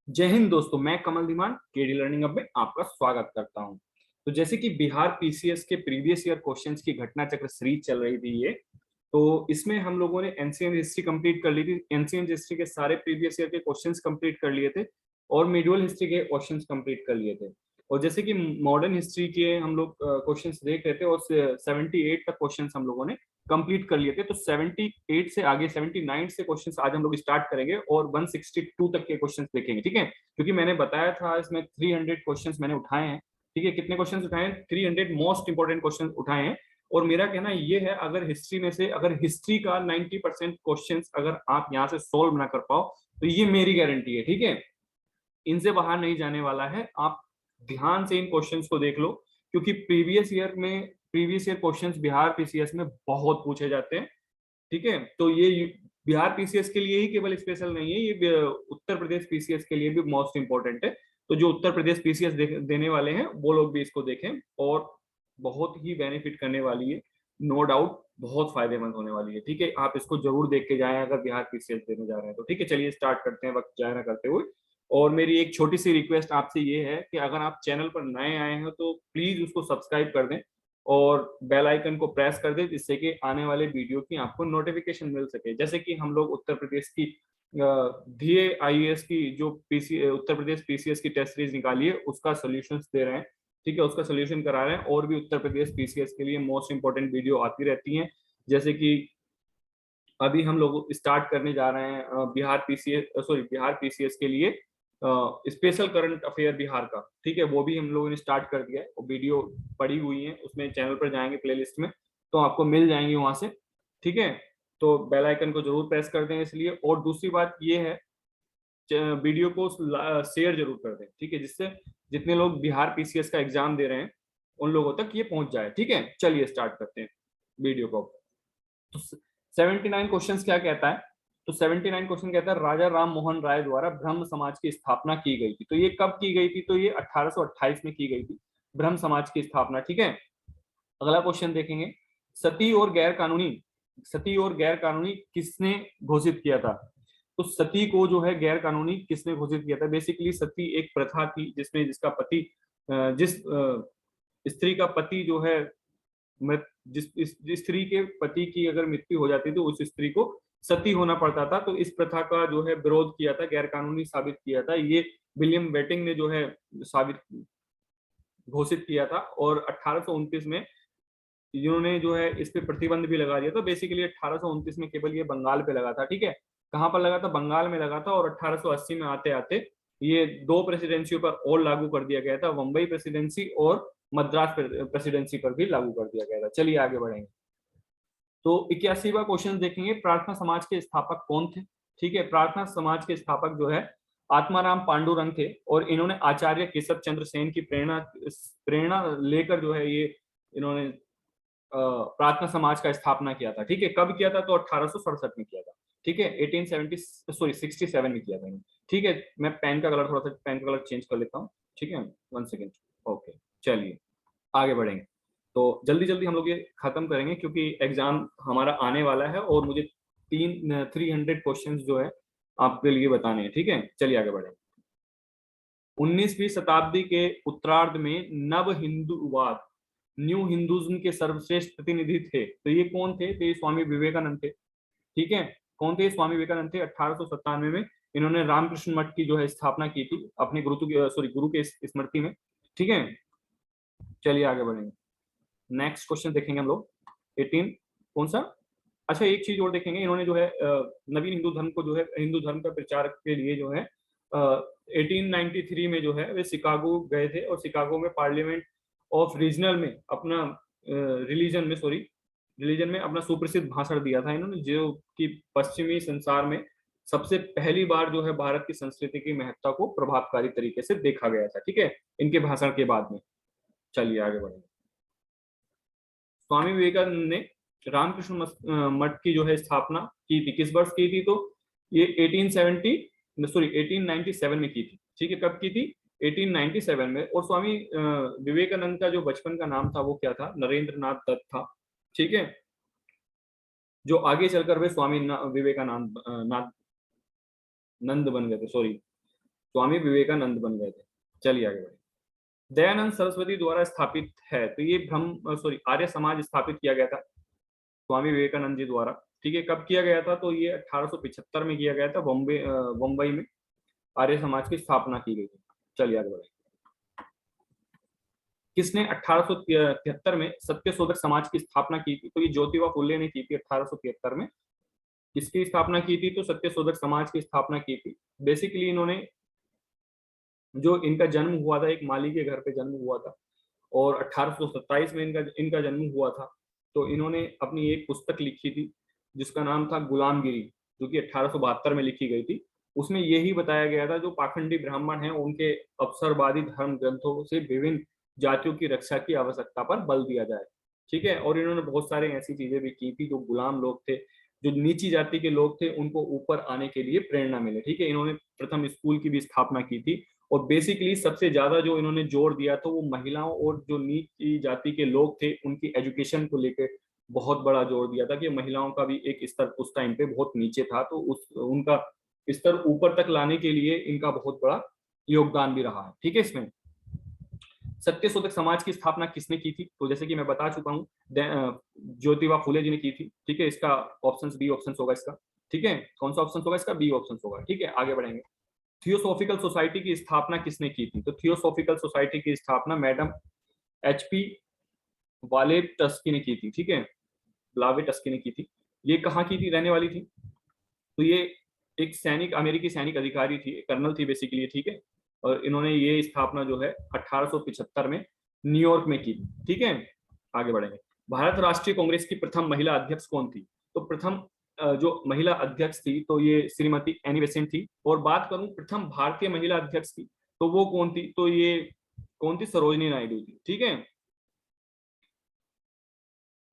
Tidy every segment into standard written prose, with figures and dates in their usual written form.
जय हिंद दोस्तों, मैं कमल धीमान केडी लर्निंग हब में आपका स्वागत करता हूं। तो जैसे कि बिहार पीसीएस के प्रीवियस ईयर क्वेश्चंस की घटना चक्र सीरीज चल रही थी ये, तो इसमें हम लोगों ने एंशिएंट हिस्ट्री कंप्लीट कर ली थी। एंशिएंट हिस्ट्री के सारे प्रीवियस ईयर के क्वेश्चंस कंप्लीट कर लिए थे और मिडिवल हिस्ट्री के क्वेश्चंस कंप्लीट कर लिए थे। और जैसे कि मॉडर्न हिस्ट्री के हम लोग क्वेश्चंस देख रहे थे और 78 तक क्वेश्चंस हम लोगों ने कंप्लीट कर लिए थे। तो 78 से आगे 79 से क्वेश्चंस आज हम लोग स्टार्ट करेंगे और 162 तक के क्वेश्चंस देखेंगे, ठीक है। क्योंकि मैंने बताया था इसमें 300 क्वेश्चंस मैंने उठाए हैं, ठीक है। कितने क्वेश्चंस उठाए हैं? 300 मोस्ट इंपोर्टेंट क्वेश्चंस उठाए हैं। और मेरा कहना ये है, अगर हिस्ट्री में से अगर हिस्ट्री का 90% क्वेश्चंस अगर आप यहाँ से सोल्व ना कर पाओ तो ये मेरी गारंटी है, ठीक है। इनसे बाहर नहीं जाने वाला है। आप ध्यान से इन क्वेश्चंस को देख लो, क्योंकि previous year questions Bihar PCS में बहुत पूछे जाते हैं, ठीक है। तो ये बिहार पीसीएस के लिए ही केवल स्पेशल नहीं है, ये उत्तर प्रदेश पीसीएस के लिए भी मोस्ट इंपोर्टेंट है। तो जो उत्तर प्रदेश पीसीएस देने वाले हैं वो लोग भी इसको देखें और बहुत ही बेनिफिट करने वाली है, नो डाउट बहुत फायदेमंद होने वाली है, ठीक है। आप इसको जरूर देख के जाएं अगर बिहार पीसीएस देने जा रहे हैं तो, ठीक है। चलिए स्टार्ट करते हैं वक्त जाया ना करते हुए। और मेरी एक छोटी सी रिक्वेस्ट आपसे ये है कि अगर आप चैनल पर नए आए हैं तो प्लीज उसको सब्सक्राइब कर दें और बेल आइकन को प्रेस कर दें, जिससे कि आने वाले वीडियो की आपको नोटिफिकेशन मिल सके। जैसे कि हम लोग उत्तर प्रदेश की धीए आईएएस की जो पीसी उत्तर प्रदेश पीसीएस की टेस्ट सीरीज निकाली है उसका सोल्यूशंस दे रहे हैं, ठीक है। उसका सोल्यूशन करा रहे हैं और भी उत्तर प्रदेश पीसीएस के लिए मोस्ट इंपोर्टेंट वीडियो आती रहती हैं। जैसे कि अभी हम लोग स्टार्ट करने जा रहे हैं बिहार पीसीएस के लिए स्पेशल करंट अफेयर बिहार का, ठीक है। वो भी हम लोगों ने स्टार्ट कर दिया है और वीडियो पड़ी हुई है उसमें, चैनल पर जाएंगे प्लेलिस्ट में तो आपको मिल जाएंगी वहां से, ठीक है। तो बेल आइकन को जरूर प्रेस कर दें इसलिए। और दूसरी बात ये है, वीडियो को शेयर जरूर कर दें, ठीक है, जिससे जितने लोग बिहार पीसीएस का एग्जाम दे रहे हैं उन लोगों तक ये पहुंच जाए, ठीक है। चलिए स्टार्ट करते हैं वीडियो को। तो 79 क्वेश्चन क्या कहता है? तो 79 क्वेश्चन कहता है राजा राम मोहन राय द्वारा ब्रह्म समाज की स्थापना की गई थी। तो ये कब की गई थी? तो ये 1828 में की गई थी ब्रह्म समाज की स्थापना, ठीक है। अगला क्वेश्चन देखेंगे, सती और गैर कानूनी सती और गैर कानूनी किसने घोषित किया था? तो सती को जो है गैर कानूनी किसने घोषित किया था? बेसिकली सती एक प्रथा थी जिसमें जिसका पति जिस स्त्री का पति जो है जिस स्त्री के पति की अगर मृत्यु हो जाती तो उस स्त्री को सती होना पड़ता था। तो इस प्रथा का जो है विरोध किया था, गैर कानूनी साबित किया था, ये विलियम बेटिंग ने जो है साबित घोषित किया था। और 1829 में इन्होंने जो है इस पे प्रतिबंध भी लगा दिया था। बेसिकली 1829 में केवल ये बंगाल पे लगा था, ठीक है। कहाँ पर लगा था? बंगाल में लगा था। और 1880 में आते आते ये दो प्रेसिडेंसियों पर और लागू कर दिया गया था, मुंबई प्रेसिडेंसी और मद्रास प्रेसिडेंसी पर भी लागू कर दिया गया था। चलिए आगे बढ़ेंगे। तो 81वां क्वेश्चन देखेंगे, प्रार्थना समाज के स्थापक कौन थे? ठीक है, प्रार्थना समाज के स्थापक जो है आत्माराम पांडुरंग थे और इन्होंने आचार्य केशव चंद्र सेन की प्रेरणा प्रेरणा लेकर जो है ये इन्होंने प्रार्थना समाज का स्थापना किया था, ठीक है। कब किया था? तो 1867 में किया था, ठीक है। 67 में किया था इन्होंने, ठीक है। मैं पेन का कलर चेंज कर लेता हूँ, ठीक है। 1 सेकेंड। ओके, चलिए आगे बढ़ेंगे। तो जल्दी जल्दी हम लोग ये खत्म करेंगे क्योंकि एग्जाम हमारा आने वाला है और मुझे 300 क्वेश्चंस जो है आपके लिए बताने हैं, ठीक है। चलिए आगे बढ़ेंगे। 19वीं शताब्दी के उत्तरार्ध में नव हिंदूवाद न्यू हिंदुज्म के सर्वश्रेष्ठ प्रतिनिधि थे। तो ये कौन थे? तो ये स्वामी विवेकानंद थे, ठीक है। कौन थे? स्वामी विवेकानंद थे। 1897 में इन्होंने रामकृष्ण मठ की जो है स्थापना की थी अपने गुरु के स्मृति में, ठीक है। चलिए आगे बढ़ेंगे। नेक्स्ट क्वेश्चन देखेंगे हम लोग 18। कौन सा? अच्छा, एक चीज और देखेंगे, इन्होंने जो है नवीन हिंदू धर्म को जो है हिंदू धर्म का प्रचार के लिए जो है 1893 में जो है वे शिकागो गए थे और शिकागो में पार्लियामेंट ऑफ रीजनल में अपना रिलीजन में अपना सुप्रसिद्ध भाषण दिया था इन्होंने, जो कि पश्चिमी संसार में सबसे पहली बार जो है भारत की संस्कृति की महत्ता को प्रभावकारी तरीके से देखा गया था, ठीक है, इनके भाषण के बाद में। चलिए आगे बढ़ेंगे। स्वामी विवेकानंद ने रामकृष्ण मठ की जो है स्थापना की थी, किस वर्ष की थी? तो ये 1897 में की थी, ठीक है। कब की थी? 1897 में। और स्वामी विवेकानंद का जो बचपन का नाम था वो क्या था? नरेंद्र नाथ दत्त था, ठीक है। जो आगे चलकर वे स्वामी विवेकानंद नाथ नंद बन गए थे, सॉरी, स्वामी विवेकानंद बन गए थे। चलिए आगे बढ़े। दयानंद सरस्वती द्वारा स्थापित है, तो ये आर्य समाज स्थापित किया गया था स्वामी विवेकानंद जी द्वारा। ठीक है, कब किया गया था? तो ये 1875 में किया गया था, बम्बई में आर्य समाज की स्थापना की गई थी। चलिए आगे बढ़े। किसने 1873 में सत्यशोधक समाज की स्थापना की थी? तो ये ज्योतिबा फुले ने की थी 1873 में। किसकी स्थापना की थी? तो सत्यशोधक समाज की स्थापना की थी। बेसिकली इन्होंने, जो इनका जन्म हुआ था, एक माली के घर पे जन्म हुआ था और 1827 में इनका इनका जन्म हुआ था। तो इन्होंने अपनी एक पुस्तक लिखी थी जिसका नाम था गुलामगिरी, जो कि 1872 में लिखी गई थी। उसमें यही बताया गया था जो पाखंडी ब्राह्मण हैं उनके अवसरवादी धर्म ग्रंथों से विभिन्न जातियों की रक्षा की आवश्यकता पर बल दिया जाए। ठीक है, और इन्होंने बहुत सारी ऐसी चीजें भी की थी, जो गुलाम लोग थे, जो नीची जाति के लोग थे, उनको ऊपर आने के लिए प्रेरणा मिले। ठीक है, इन्होंने प्रथम स्कूल की भी स्थापना की थी और बेसिकली सबसे ज्यादा जो इन्होंने जोर दिया था वो महिलाओं और जो नीची जाति के लोग थे उनकी एजुकेशन को लेकर बहुत बड़ा जोर दिया था कि महिलाओं का भी एक स्तर उस टाइम पे बहुत नीचे था, तो उस उनका स्तर ऊपर तक लाने के लिए इनका बहुत बड़ा योगदान भी रहा है। ठीक है, इसमें सत्यशोधक समाज की स्थापना किसने की थी? तो जैसे कि मैं बता चुका हूँ, ज्योतिबा फुले जी ने की थी। ठीक है, इसका ऑप्शन बी ऑप्शन होगा इसका। ठीक है, कौन सा ऑप्शन होगा इसका? बी ऑप्शन होगा। ठीक है, आगे बढ़ेंगे। थियोसॉफिकल सोसाइटी की स्थापना किसने की थी? तो थियोसॉफिकल सोसाइटी की स्थापना मैडम एचपी वाले टस्की ने की थी। ठीक है, ब्लावे टस्की ने की थी। ये कहाँ की थी, रहने वाली थी? तो ये एक सैनिक, अमेरिकी सैनिक अधिकारी थी, कर्नल थी बेसिकली। ठीक है, और इन्होंने ये स्थापना जो है 1875 में न्यूयॉर्क में की थी। ठीक है, आगे बढ़ेंगे। भारत राष्ट्रीय कांग्रेस की प्रथम महिला अध्यक्ष कौन थी? तो प्रथम जो महिला अध्यक्ष थी तो ये श्रीमती एनी बेसेंट थी। और बात करूं प्रथम भारतीय महिला अध्यक्ष की, तो वो कौन थी? तो ये कौन थी? सरोजनी नायडू थी। ठीक है,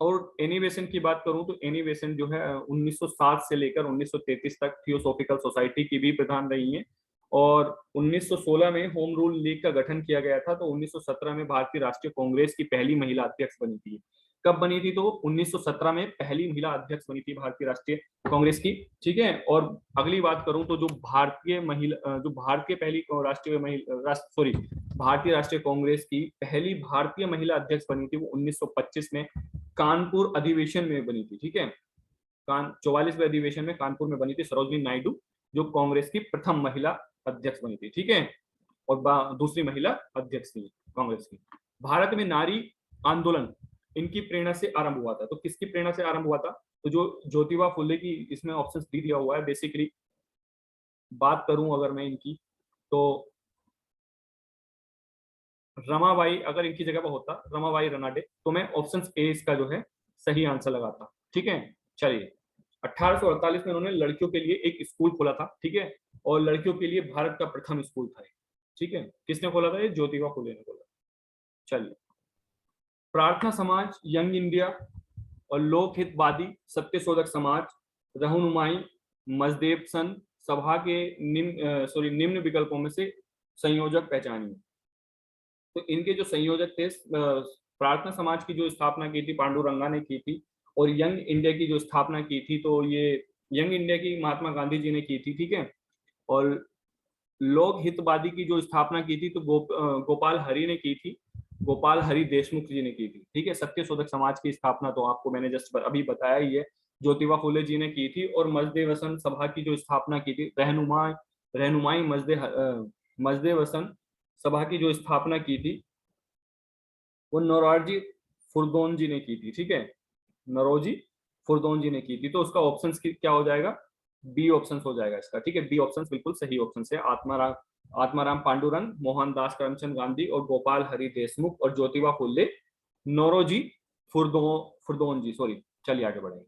और एनी बेसेंट की बात करूं तो एनी बेसेंट जो है 1907 से लेकर 1933 तक थियोसॉफिकल सोसाइटी की भी प्रधान रही हैं। और 1916 में होम रूल लीग का गठन किया गया था। तो 1917 में भारतीय राष्ट्रीय कांग्रेस की पहली महिला अध्यक्ष बनी थी। कब बनी थी? तो 1917 में पहली महिला अध्यक्ष बनी थी भारतीय राष्ट्रीय कांग्रेस की। ठीक है, और अगली बात करूं तो जो भारतीय महिला, जो भारतीय पहली राष्ट्रीय महिला, सॉरी, भारतीय राष्ट्रीय कांग्रेस की पहली भारतीय महिला अध्यक्ष बनी थी वो 1925 में कानपुर अधिवेशन में बनी थी। ठीक है, 44वें अधिवेशन में कानपुर में बनी थी सरोजनी नायडू, जो कांग्रेस की प्रथम महिला अध्यक्ष बनी थी। ठीक है, और दूसरी महिला अध्यक्ष थी कांग्रेस की। भारत में नारी आंदोलन इनकी प्रेरणा से आरंभ हुआ था। तो किसकी प्रेरणा से आरंभ हुआ था? तो जो ज्योतिबा फुले की, इसमें ऑप्शन डी दिया हुआ है। बेसिकली बात करूं अगर मैं इनकी, तो रमाबाई, अगर इनकी जगह पर होता रमाबाई रनाडे, तो मैं ऑप्शन ए इसका जो है सही आंसर लगाता। ठीक है, चलिए। 1848 में उन्होंने लड़कियों के लिए एक स्कूल खोला था। ठीक है, और लड़कियों के लिए भारत का प्रथम स्कूल था। ठीक है, किसने खोला था? ये ज्योतिबा फुले ने खोला। चलिए, प्रार्थना समाज, यंग इंडिया और लोकहितवादी सत्यशोधक समाज, रहनुमाई, मजदेब सन सभा के निम्न विकल्पों में से संयोजक पहचानिए। तो इनके जो संयोजक थे, प्रार्थना समाज की जो स्थापना की थी पांडुरंगा ने की थी, और यंग इंडिया की जो स्थापना की थी तो ये यंग इंडिया की महात्मा गांधी जी ने की थी। ठीक है, और लोक हितवादी की जो स्थापना की थी तो गोपाल हरि ने की थी, गोपाल हरि देशमुख जी ने की थी। ठीक है, सत्यशोधक समाज की स्थापना तो आपको मैंने जस्ट अभी बताया ही है, ज्योतिबा फुले जी ने की थी। और मजदे वसन सभा की जो स्थापना की थी, रहनुमाई मजदे वसन सभा की जो स्थापना की थी वो नौरोजी फुरदौन जी ने की थी। ठीक है, नरोजी फुरदौन जी ने की थी। तो उसका ऑप्शन क्या हो जाएगा? बी ऑप्शन हो जाएगा इसका। ठीक है, बी ऑप्शन बिल्कुल सही ऑप्शन है। आत्माराम पांडुरंग, मोहनदास करमचंद गांधी और गोपाल हरि देशमुख और ज्योतिबा फुले नौरोजी फुरदौन जी, सॉरी। चलिए आगे बढ़ेंगे।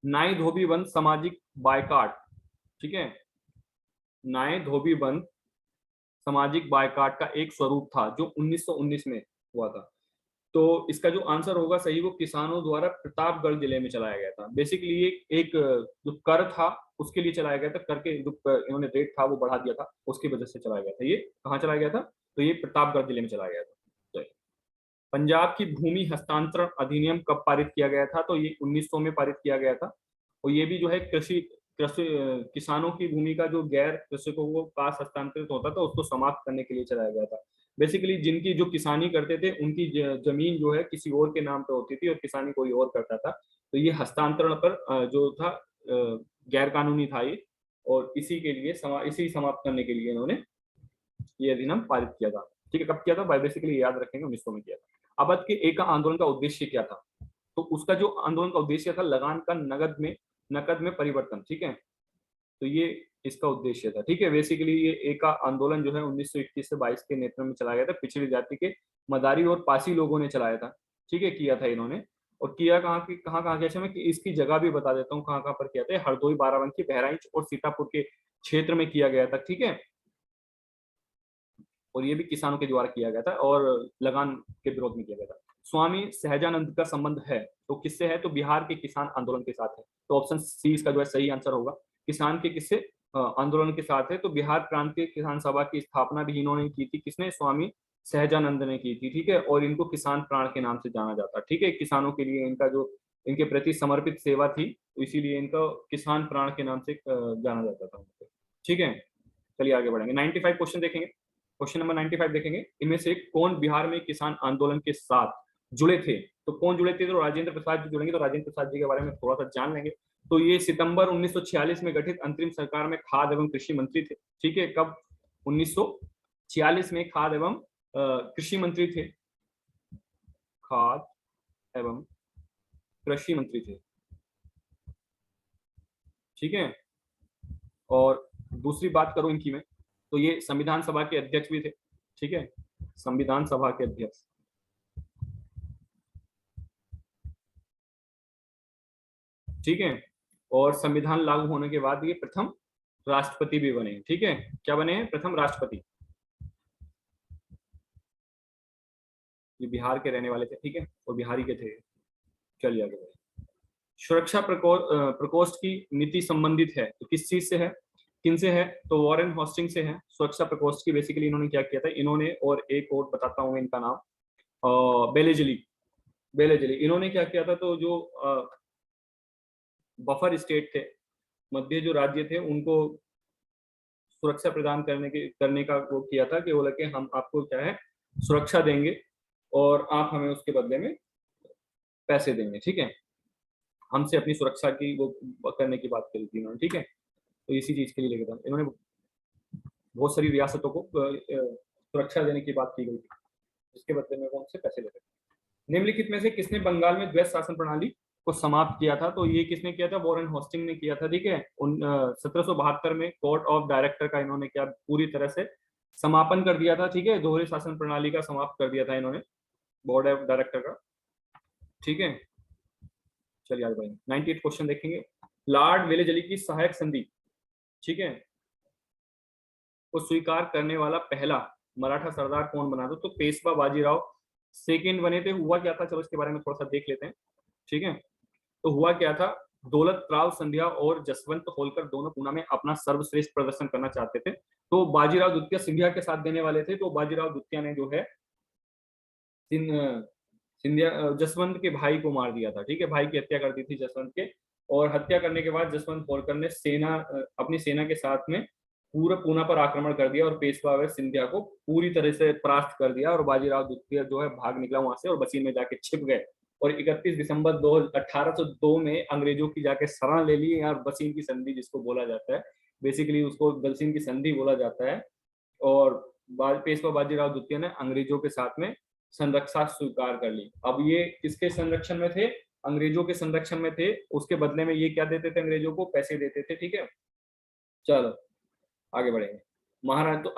नाई धोबी बंद सामाजिक बायकाट। ठीक है, नाई धोबी बंद सामाजिक बायकाट का एक स्वरूप था जो 1919 में हुआ था। तो इसका जो आंसर होगा सही, वो किसानों द्वारा प्रतापगढ़ जिले में चलाया गया था। बेसिकली एक जो कर था उसके लिए चलाया गया था। कर के जो इन्होंने रेट था वो बढ़ा दिया था, उसकी वजह से चलाया गया था। ये कहाँ चलाया गया था? तो ये प्रतापगढ़ जिले में चलाया गया था। तो पंजाब की भूमि हस्तांतरण अधिनियम कब पारित किया गया था? तो ये 1900 में पारित किया गया था। और ये भी जो है कृषि किसानों की भूमि का जो गैर कृषकों को पास हस्तांतरित होता था उसको समाप्त करने के लिए चलाया गया था। बेसिकली जिनकी जो किसानी करते थे उनकी जमीन जो है किसी और के नाम पे होती थी और किसानी कोई और करता था, तो ये हस्तांतरण पर जो था गैर कानूनी था ये, और इसी के लिए इसी समाप्त करने के लिए इन्होंने ये अधिनियम पारित किया था। ठीक है, कब किया था? बेसिकली याद रखेंगे 1900 में किया था। अवध के एक आंदोलन का उद्देश्य क्या था? तो उसका जो आंदोलन का उद्देश्य था लगान का नकद में परिवर्तन। ठीक है, तो ये इसका उद्देश्य था। ठीक है, बेसिकली ये एका आंदोलन जो है 1921 से 22 के नेतृत्व में चलाया गया था। पिछड़ी जाति के मदारी और पासी लोगों ने चलाया था। ठीक है, किया था इन्होंने। और किया कहाँ किया? मैं इसकी जगह भी बता देता हूँ कहाँ पर किया था। हरदोई, बाराबंकी, बहराइच और सीतापुर के क्षेत्र में किया गया था। ठीक है, और ये भी किसानों के द्वारा किया गया था और लगान के विरोध में किया गया था। स्वामी सहजानंद का संबंध है तो किससे है? तो बिहार के किसान आंदोलन के साथ है। तो ऑप्शन सी इसका जो है सही आंसर होगा। किसान के किससे आंदोलन के साथ है? तो बिहार प्रांतीय किसान सभा की स्थापना भी इन्होंने की थी। किसने? स्वामी सहजानंद ने की थी। ठीक है, और इनको किसान प्राण के नाम से जाना जाता है। ठीक है, किसानों के लिए इनका जो इनके प्रति समर्पित सेवा थी, तो इसीलिए इनका किसान प्राण के नाम से जाना जाता था। ठीक है, चलिए आगे बढ़ेंगे। 95 क्वेश्चन देखेंगे। क्वेश्चन नंबर 95 देखेंगे। इनमें से कौन बिहार में किसान आंदोलन के साथ जुड़े थे? तो कौन जुड़े थे? तो राजेंद्र प्रसाद जी जुड़ेंगे। तो राजेंद्र प्रसाद जी के बारे में थोड़ा सा जान लेंगे। तो ये सितंबर 1946 में गठित अंतरिम सरकार में खाद्य एवं कृषि मंत्री थे। ठीक है, कब? 1946 में खाद्य एवं कृषि मंत्री थे। खाद्य एवं कृषि मंत्री थे। ठीक है, और दूसरी बात करूं इनकी में, तो ये संविधान सभा के अध्यक्ष भी थे। ठीक है, संविधान सभा के अध्यक्ष। ठीक है, और संविधान लागू होने के बाद ये प्रथम राष्ट्रपति भी बने। ठीक है, क्या बने हैं? प्रथम राष्ट्रपति। ये बिहार के रहने वाले थे। ठीक है, और बिहारी के थे। चलिए आगे बढ़े। सुरक्षा प्रकोष्ठ की नीति संबंधित है तो किस चीज से है? किनसे है? तो वॉरेन हॉस्टिंग से है। सुरक्षा प्रकोष्ठ की बेसिकली इन्होंने क्या किया था? इन्होंने, और एक और बताता हूँ इनका नाम, बेलेजली। बेलेजली इन्होंने क्या किया था? तो जो बफर स्टेट थे, मध्य जो राज्य थे, उनको सुरक्षा प्रदान करने का वो किया था कि बोला कि हम आपको क्या है, सुरक्षा देंगे और आप हमें उसके बदले में पैसे देंगे। ठीक है, हमसे अपनी सुरक्षा की वो करने की बात करी थी इन्होंने। ठीक है, तो इसी चीज के लिए लेके था इन्होंने, बहुत सारी रियासतों को सुरक्षा देने की बात की गई थी, जिसके बदले में वो उनसे पैसे लेते थे। निम्नलिखित में से किसने बंगाल में द्वैत शासन प्रणाली को समाप्त किया था? तो ये किसने किया था? वॉरेन हॉस्टिंग ने किया था। ठीक है, 1772 में कोर्ट ऑफ डायरेक्टर का इन्होंने क्या पूरी तरह से समापन कर दिया था। ठीक है, दोहरे शासन प्रणाली का समाप्त कर दिया था इन्होंने, बोर्ड ऑफ डायरेक्टर का। ठीक है, चलिए आगे बढ़ेंगे। 98 क्वेश्चन देखेंगे। लॉर्ड वेलेजली की सहायक संधि, ठीक है, को स्वीकार करने वाला पहला मराठा सरदार कौन बना था? तो पेशवा बाजीराव सेकेंड बने थे। हुआ क्या था? चलो इसके बारे में थोड़ा सा देख लेते हैं। ठीक है, तो हुआ क्या था? दौलत राव सिंधिया और जसवंत होलकर दोनों पूना में अपना सर्वश्रेष्ठ प्रदर्शन करना चाहते थे, तो बाजीराव द्वितीय सिंधिया के साथ देने वाले थे। तो बाजीराव द्वितीय ने जो है सिंधिया जसवंत के भाई को मार दिया था। ठीक है, भाई की हत्या कर दी थी जसवंत के, और हत्या करने के बाद जसवंत होलकर ने अपनी सेना के साथ में पूरा पूना पर आक्रमण कर दिया और पेशवा व सिंधिया को पूरी तरह से परास्त कर दिया। और बाजीराव द्वितीय जो है भाग निकला वहां से और बसीन में जाके छिप गए। और 31 दिसंबर 1802 में अंग्रेजों की जाके शरण ले ली। यार बसीन की संधि जिसको बोला जाता है, बेसिकली उसको बसीन की संधि बोला जाता है। और पेशवा बाजीराव द्वितीय ने अंग्रेजों के साथ में संरक्षा स्वीकार कर ली। अब ये किसके संरक्षण में थे? अंग्रेजों के संरक्षण में थे। उसके बदले में ये क्या देते थे? अंग्रेजों को पैसे देते थे। ठीक है, चलो आगे बढ़ेंगे। महाराज तो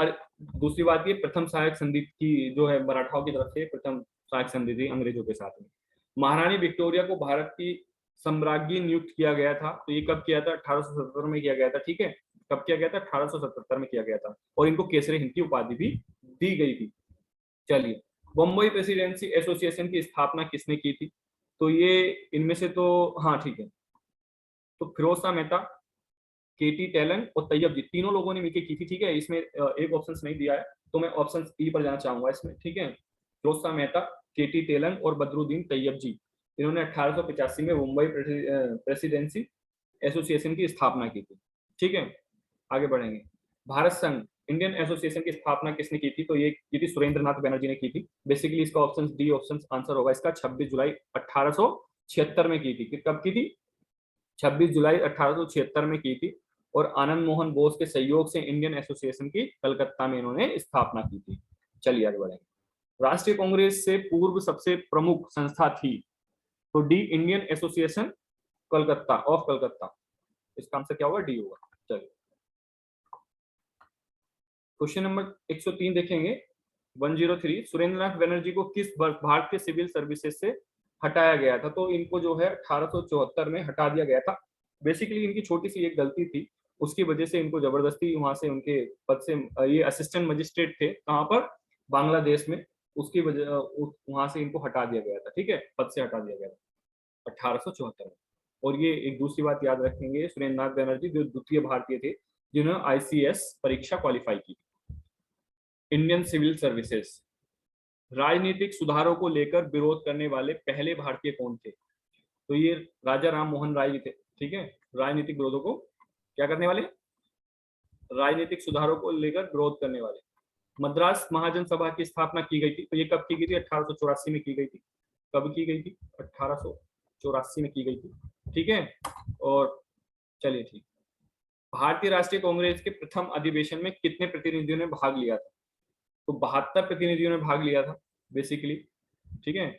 दूसरी बात ये प्रथम सहायक संधि की जो है मराठाओं की तरफ से प्रथम सहायक संधि थी अंग्रेजों के साथ में। महारानी विक्टोरिया को भारत की सम्राज्ञी नियुक्त किया गया था। तो ये कब किया था? 1877 में किया गया था। ठीक है, कब किया गया था? 1877 में किया गया था। और इनको केसरी हिंद की उपाधि भी दी गई थी। चलिए, बम्बई प्रेसिडेंसी एसोसिएशन की स्थापना किसने की थी? तो ये इनमें से तो हाँ ठीक है, तो फिरोज शाह मेहता, केटी टेलन और तैयब जी, तीनों लोगों ने मिलकर की थी। ठीक है, इसमें एक ऑप्शन नहीं दिया है तो मैं ऑप्शन ई पर जाना चाहूंगा इसमें। ठीक है, फिरोज शाह मेहता, केटी टेलन और बदरुद्दीन तैयब जी, इन्होंने 1885 में मुंबई प्रेसिडेंसी एसोसिएशन की स्थापना की थी। ठीक है, आगे बढ़ेंगे। भारत संघ इंडियन एसोसिएशन की स्थापना किसने की थी? तो ये की थी सुरेंद्रनाथ बैनर्जी ने की थी। बेसिकली इसका ऑप्शन डी ऑप्शन आंसर होगा इसका। 26 जुलाई 1876 में की थी। कब की थी? 26 जुलाई 1876 में की थी। और आनंद मोहन बोस के सहयोग से इंडियन एसोसिएशन की कलकत्ता में इन्होंने स्थापना की थी। चलिए आगे बढ़ेंगे। राष्ट्रीय कांग्रेस से पूर्व सबसे प्रमुख संस्था थी? तो D Indian association Calcutta of Calcutta. इसका आंसर क्या होगा? डी होगा। चलिए क्वेश्चन नंबर 103 देखेंगे। 103 सुरेंद्रनाथ बनर्जी को किस भारतीय सिविल सर्विसेज से हटाया गया था? तो इनको जो है 1874 में हटा दिया गया था। बेसिकली इनकी छोटी सी एक गलती थी, उसकी वजह से इनको जबरदस्ती वहां से उनके पद से ये असिस्टेंट मजिस्ट्रेट थे कहाँ पर? बांग्लादेश में। उसकी वजह वहां से इनको हटा दिया गया था। ठीक है, पद से हटा दिया गया था 1874 में। और ये एक दूसरी बात याद रखेंगे, सुरेंद्रनाथ बनर्जी जो द्वितीय भारतीय थे जिन्होंने आईसीएस परीक्षा क्वालिफाई की। Indian civil services. राजनीतिक सुधारों को लेकर विरोध करने वाले पहले भारतीय कौन थे? तो ये राजा राम मोहन राय जी थे। ठीक है, राजनीतिक विरोधों को क्या करने वाले? राजनीतिक सुधारों को लेकर विरोध करने वाले। मद्रास महाजन सभा की स्थापना की गई थी। तो ये कब की गई थी? 1884 में की गई थी। कब की गई थी? 1884 में की गई थी। ठीक है, और चलिए ठीक। भारतीय राष्ट्रीय कांग्रेस के प्रथम अधिवेशन में कितने प्रतिनिधियों ने भाग लिया था? तो 72 प्रतिनिधियों ने भाग लिया था बेसिकली। ठीक है,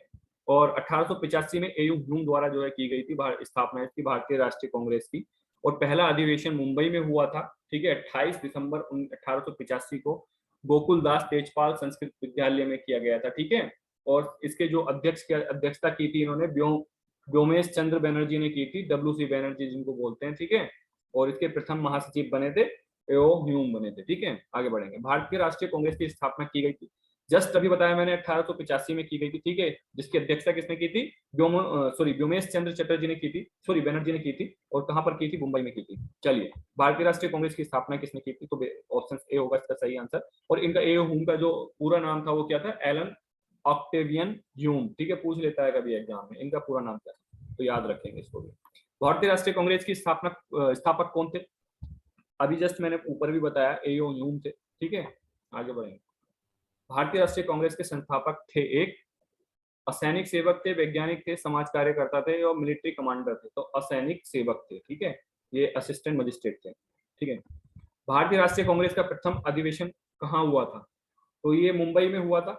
और 1885 में एयू ह्यूम द्वारा जो है की गई थी स्थापना इसकी भारतीय राष्ट्रीय कांग्रेस की। और पहला अधिवेशन मुंबई में हुआ था। ठीक है, 28 दिसंबर 1885 को गोकुल दास तेजपाल संस्कृत विद्यालय में किया गया था। ठीक है, और इसके जो अध्यक्षता की थी इन्होंने व्योमेश चंद्र बनर्जी ने की थी, डब्ल्यू सी बनर्जी जिनको बोलते हैं। ठीक है, और इसके प्रथम महासचिव बने थे एओ ह्यूम बने थे। ठीक है, आगे बढ़ेंगे। भारतीय राष्ट्रीय कांग्रेस की स्थापना की गई थी, जस्ट अभी बताया मैंने, 1885 में की गई थी। ठीक है, जिसकी अध्यक्षता किसने की थी? व्योमेश चंद्र चटर्जी ने की थी, सॉरी बनर्जी ने की थी। और कहां पर की थी? मुंबई में की थी। चलिए, भारतीय राष्ट्रीय कांग्रेस की स्थापना किसने की थी? तो ऑप्शन ए होगा इसका सही आंसर। और इनका एओ ह्यूम का जो पूरा नाम था वो क्या था? Allan Octavian Hume. ठीक है, पूछ लेता है कभी एग्जाम में इनका पूरा नाम क्या था, तो याद रखेंगे इसको भी। भारतीय राष्ट्रीय कांग्रेस की स्थापक कौन थे? अभी जस्ट मैंने ऊपर भी बताया, एओ ह्यूम थे। ठीक है, आगे बढ़ेंगे। भारतीय राष्ट्रीय कांग्रेस के संस्थापक थे एक असैनिक सेवक थे, वैज्ञानिक थे, समाज कार्यकर्ता थे और मिलिट्री कमांडर थे। तो असैनिक सेवक थे। ठीक है, ये असिस्टेंट मजिस्ट्रेट थे। ठीक है, भारतीय राष्ट्रीय कांग्रेस का प्रथम अधिवेशन कहाँ हुआ था? तो ये मुंबई में हुआ था।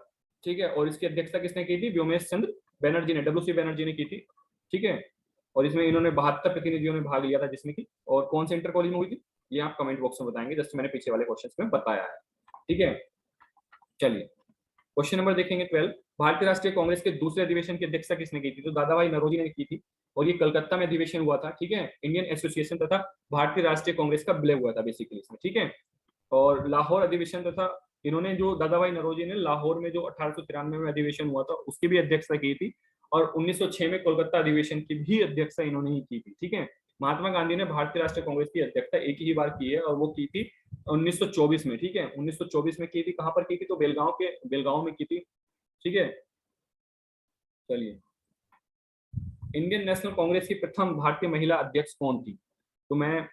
ठीक है, और इसकी अध्यक्षता किसने की थी? व्योमेश चंद्र बनर्जी ने, डब्ल्यू सी बनर्जी ने की थी। ठीक है, और इसमें इन्होंने 72 प्रतिनिधियों ने भाग लिया था जिसमें की। और कौन से इंटर कॉलेज में हुई थी ये आप कमेंट बॉक्स में बताएंगे, जस्ट मैंने पीछे वाले क्वेश्चन में बताया है। ठीक है, चलिए क्वेश्चन नंबर देखेंगे 12। भारतीय राष्ट्रीय कांग्रेस के दूसरे अधिवेशन की अध्यक्षता किसने की थी? तो दादाभाई नौरोजी ने की थी। और ये कलकत्ता में अधिवेशन हुआ था। ठीक है, इंडियन एसोसिएशन तथा भारतीय राष्ट्रीय कांग्रेस का विलय हुआ था बेसिकली इसमें। ठीक है, और लाहौर अधिवेशन तथा इन्होंने जो दादाभाई नौरोजी ने लाहौर में जो 1893 में अधिवेशन हुआ था उसकी भी अध्यक्षता की थी। और 1906 में कोलकाता अधिवेशन की भी अध्यक्षता इन्होंने ही की थी। ठीक है, महात्मा गांधी ने भारतीय राष्ट्रीय कांग्रेस की अध्यक्षता एक ही बार की है और वो की थी 1924 में। ठीक है, 1924 में की थी। कहां पर की थी? तो बेलगांव में की थी। ठीक है, चलिए इंडियन नेशनल कांग्रेस की प्रथम भारतीय महिला अध्यक्ष कौन थी? तो मैं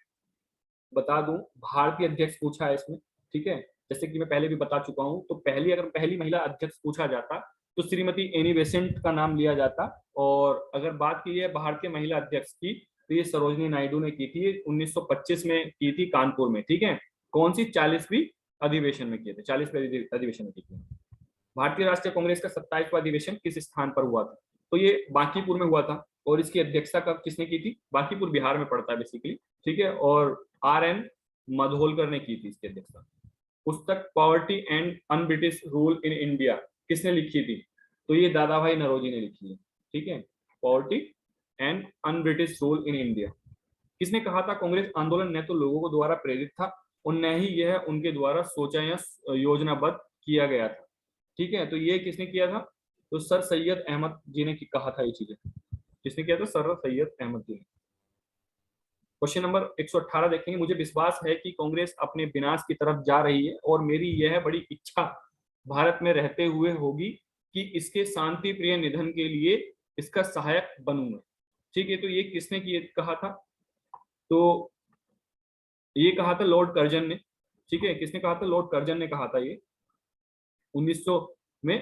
बता दूं, भारतीय अध्यक्ष पूछा है इसमें। ठीक है, जैसे कि मैं पहले भी बता चुका हूं, तो अगर पहली महिला अध्यक्ष पूछा जाता तो श्रीमती एनी बेसेंट का नाम लिया जाता। और अगर बात की है भारतीय महिला अध्यक्ष की, तो ये सरोजनी नायडू ने की थी, 1925 में की थी कानपुर में। ठीक है, कौन सी? 40वीं अधिवेशन में किए थे, 40वीं अधिवेशन में की थी। भारतीय राष्ट्रीय कांग्रेस का 27वां अधिवेशन किस स्थान पर हुआ था? तो ये बांकीपुर में हुआ था। और इसकी अध्यक्षता कब किसने की थी? बांकीपुर बिहार में पड़ता है बेसिकली। ठीक है, और आर.एन. मधोलकर ने की थी इसकी अध्यक्षता। पुस्तक poverty and un British rule in India किसने लिखी थी? तो ये दादाभाई नौरोजी ने लिखी है। ठीक है, poverty and un British rule in India. किसने कहा था? कांग्रेस आंदोलन न तो लोगों को द्वारा प्रेरित था और न ही यह उनके द्वारा सोचा या योजनाबद्ध किया गया था। ठीक है, तो ये किसने किया था? तो सर सैयद अहमद जी ने कहा था ये चीजें। किसने किया था? सर सैयद अहमद जी ने। क्वेश्चन नंबर 118 देखेंगे। मुझे विश्वास है कि कांग्रेस अपने विनाश की तरफ जा रही है और मेरी यह बड़ी इच्छा भारत में रहते हुए होगी कि इसके शांति प्रिय निधन के लिए इसका सहायक बनूंगा। ठीक है, तो ये किसने कहा था? तो ये कहा था लॉर्ड कर्जन ने, ठीक है। किसने कहा था? लॉर्ड कर्जन ने कहा था ये 1900 में,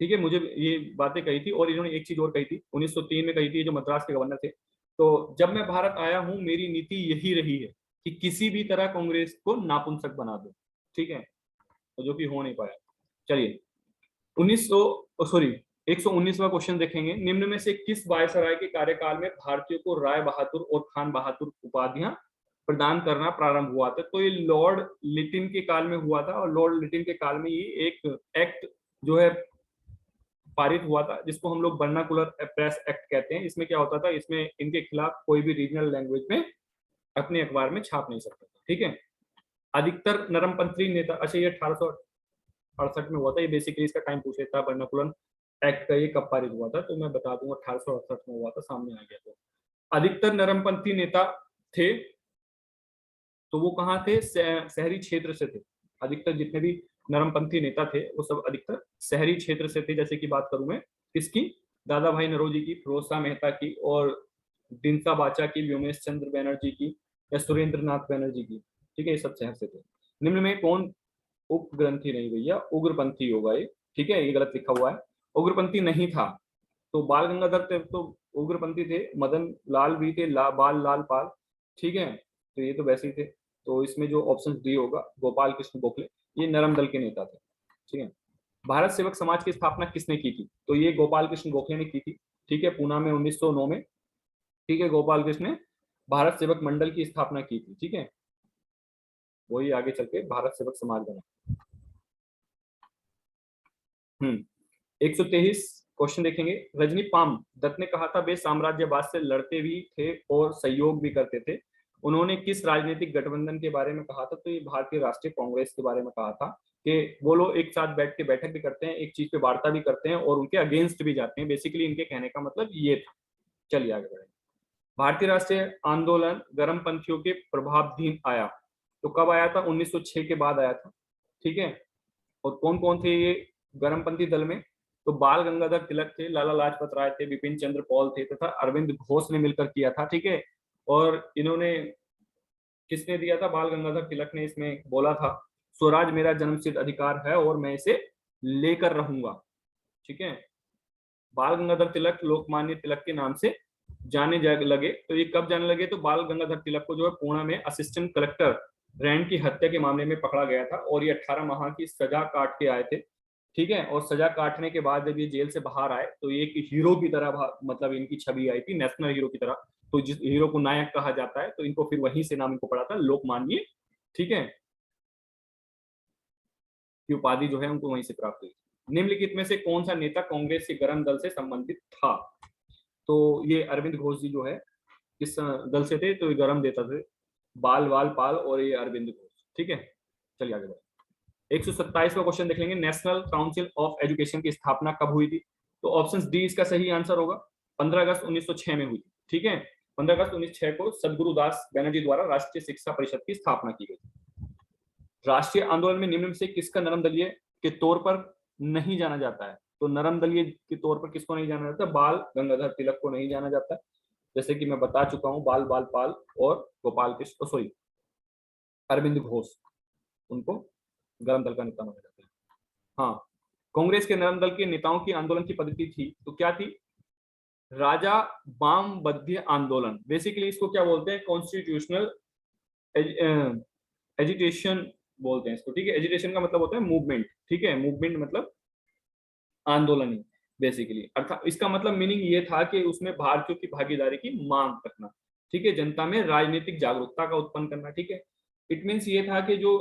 ठीक है। मुझे ये बातें कही थी, और इन्होंने एक चीज और कही थी 1903 में कही थी, जो मद्रास के गवर्नर थे। तो जब मैं भारत आया हूं मेरी नीति यही रही है कि किसी भी तरह कांग्रेस को नापुंसक बना दो, ठीक है, तो जो कि हो नहीं पाया। चलिए 1900 सॉरी 119वां क्वेश्चन देखेंगे। निम्न में से किस वायसराय के कार्यकाल में भारतीयों को राय बहादुर और खान बहादुर उपाधियां प्रदान करना प्रारंभ हुआ था? तो ये लॉर्ड लिटिन के काल में हुआ था, और लॉर्ड लिटिन के काल में ये एक एक्ट जो है पारित हुआ था, जिसको हम लोग वर्नाकुलर प्रेस एक्ट कहते हैं। इसमें क्या होता था, इसमें इनके खिलाफ कोई भी रीजनल लैंग्वेज में अपने अखबार में छाप नहीं सकता था, ठीक है। अधिकतर नरमपंथी नेता, अच्छा ये 1868 में हुआ था, ये बेसिकली इसका टाइम पूछ लेता है वर्नाकुलर एक्ट का ये कब पारित हुआ था, तो मैं बता दूंगा 1868 में हुआ था, सामने आ गया। तो अधिकतर नरमपंथी नेता थे, तो वो कहाँ थे? शहरी क्षेत्र से थे। अधिकतर जितने भी नरमपंथी नेता थे वो सब अधिकतर शहरी क्षेत्र से थे। जैसे कि बात करूं मैं किसकी, दादा भाई नौरोजी की, फिरोज शाह मेहता की, और दिनसा बाचा की, व्योमेश चंद्र बैनर्जी की, या सुरेंद्र नाथ बैनर्जी की, ठीक है, ये सब शहर से थे। निम्न में कौन उपग्रंथी नहीं भैया, उग्रपंथी होगा ये, ठीक है, ये गलत लिखा हुआ है, उग्रपंथी नहीं था। तो बाल गंगाधर तिलक तो उग्रपंथी थे, मदन लाल भी थे, बाल लाल पाल, ठीक है, तो ये तो वैसे ही थे। तो इसमें जो ऑप्शन डी होगा, गोपाल कृष्ण गोखले, ये नरम दल के नेता थे, ठीक है। भारत सेवक समाज की स्थापना किसने की थी? तो ये गोपाल कृष्ण गोखले ने की थी, ठीक है, पूना में 1909 में, ठीक है। गोपाल कृष्ण ने भारत सेवक मंडल की स्थापना की थी, ठीक है, वही आगे चल के भारत सेवक समाज बना। 123 क्वेश्चन देखेंगे। रजनी पाम दत्त ने कहा था वे साम्राज्यवाद से लड़ते भी थे और सहयोग भी करते थे। उन्होंने किस राजनीतिक गठबंधन के बारे में कहा था? तो ये भारतीय राष्ट्रीय कांग्रेस के बारे में कहा था कि वो लोग एक साथ बैठ के बैठक भी करते हैं, एक चीज पे वार्ता भी करते हैं, और उनके अगेंस्ट भी जाते हैं। बेसिकली इनके कहने का मतलब ये था। चलिए आगे बढ़े। भारतीय राष्ट्रीय आंदोलन गर्मपंथियों के प्रभावधीन आया, तो कब आया था? 1906 के बाद आया था, ठीक है। और कौन कौन थे ये गर्मपंथी दल में? तो बाल गंगाधर तिलक थे, लाला लाजपत राय थे, विपिन चंद्र पॉल थे, तथा अरविंद घोष ने मिलकर किया था, ठीक है। और इन्होंने किसने दिया था? बाल गंगाधर तिलक ने इसमें बोला था स्वराज मेरा जन्मसिद्ध अधिकार है और मैं इसे लेकर रहूंगा, ठीक है। बाल गंगाधर तिलक लोकमान्य तिलक के नाम से जाने लगे। तो ये कब जाने लगे? तो बाल गंगाधर तिलक को जो है पुणे में असिस्टेंट कलेक्टर रैंड की हत्या के मामले में पकड़ा गया था, और ये 18 माह की सजा काट के आए थे, ठीक है। और सजा काटने के बाद जब ये जेल से बाहर आए तो ये एक हीरो की तरह मतलब इनकी छवि आई थी, नेशनल हीरो की तरह। तो जिस हीरो को नायक कहा जाता है, तो इनको फिर वहीं से नाम इनको पड़ा था लोकमान्य, ठीक है, की उपाधि जो है उनको वहीं से प्राप्त हुई। निम्नलिखित में से कौन सा नेता कांग्रेस के गरम दल से संबंधित था? तो ये अरविंद घोष जी जो है किस दल से थे? तो ये गरम देता थे, बाल वाल पाल, और ये अरविंद घोष, ठीक है। चलिए आगे बढ़े। 127वां क्वेश्चन देख लेंगे। नेशनल काउंसिल ऑफ एजुकेशन की स्थापना कब हुई थी? तो ऑप्शन डी इसका सही आंसर होगा। 15 अगस्त 1906 में हुई थी, ठीक है। 15 अगस्त 1906 को सदगुरु दास बैनर्जी द्वारा राष्ट्रीय शिक्षा परिषद की स्थापना की गई। राष्ट्रीय आंदोलन में निम्न में से किसका नरम दलीय के तौर पर नहीं जाना जाता है? तो नरम दलीय के तौर पर किसको नहीं जाना जाता? बाल गंगाधर तिलक को नहीं जाना जाता, जैसे कि मैं बता चुका हूं, बाल बाल पाल और गोपाल कृष्ण, सॉरी अरविंद घोष, उनको गरम दल का नेता माना जाता है। हाँ, कांग्रेस के नरम दल के नेताओं की आंदोलन की पद्धति थी, तो क्या थी? राजा वामबद्ध आंदोलन। बेसिकली इसको क्या बोलते हैं? कॉन्स्टिट्यूशनल एजिटेशन बोलते हैं इसको, ठीक है। एजिटेशन का मतलब होता है मूवमेंट, ठीक है, मूवमेंट मतलब आंदोलन ही बेसिकली। अर्थात इसका मतलब मीनिंग ये था कि उसमें भारतीयों की भागीदारी की मांग करना, ठीक है, जनता में राजनीतिक जागरूकता का उत्पन्न करना, ठीक है। इट मीन्स ये था कि जो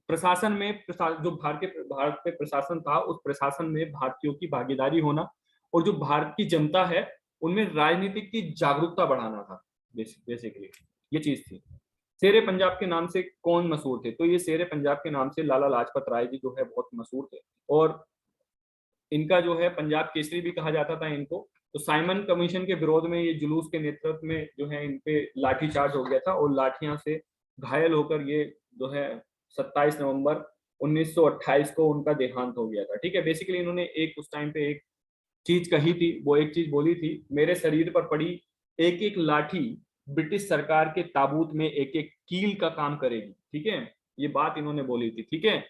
प्रशासन में जो भारत पे प्रशासन था, उस प्रशासन में भारतीयों की भागीदारी होना, और जो भारत की जनता है उनमें राजनीतिक की जागरूकता बढ़ाना था, बेसिकली ये चीज थी। शेरे पंजाब के नाम से कौन मशहूर थे? तो ये शेरे पंजाब के नाम से लाला लाजपत राय जी जो है बहुत मशहूर थे, और इनका जो है पंजाब केसरी भी कहा जाता था इनको। तो साइमन कमीशन के विरोध में ये जुलूस के नेतृत्व में जो है इन पे लाठीचार्ज हो गया था, और लाठियां से घायल होकर ये जो है 27 नवंबर 1928 को उनका देहांत हो गया था, ठीक है। बेसिकली इन्होंने एक उस टाइम पे एक चीज कही थी, वो एक चीज बोली थी, मेरे शरीर पर पड़ी एक एक लाठी ब्रिटिश सरकार के ताबूत में एक एक कील का काम करेगी। ठीक है, ये बात इन्होंने बोली थी। ठीक है,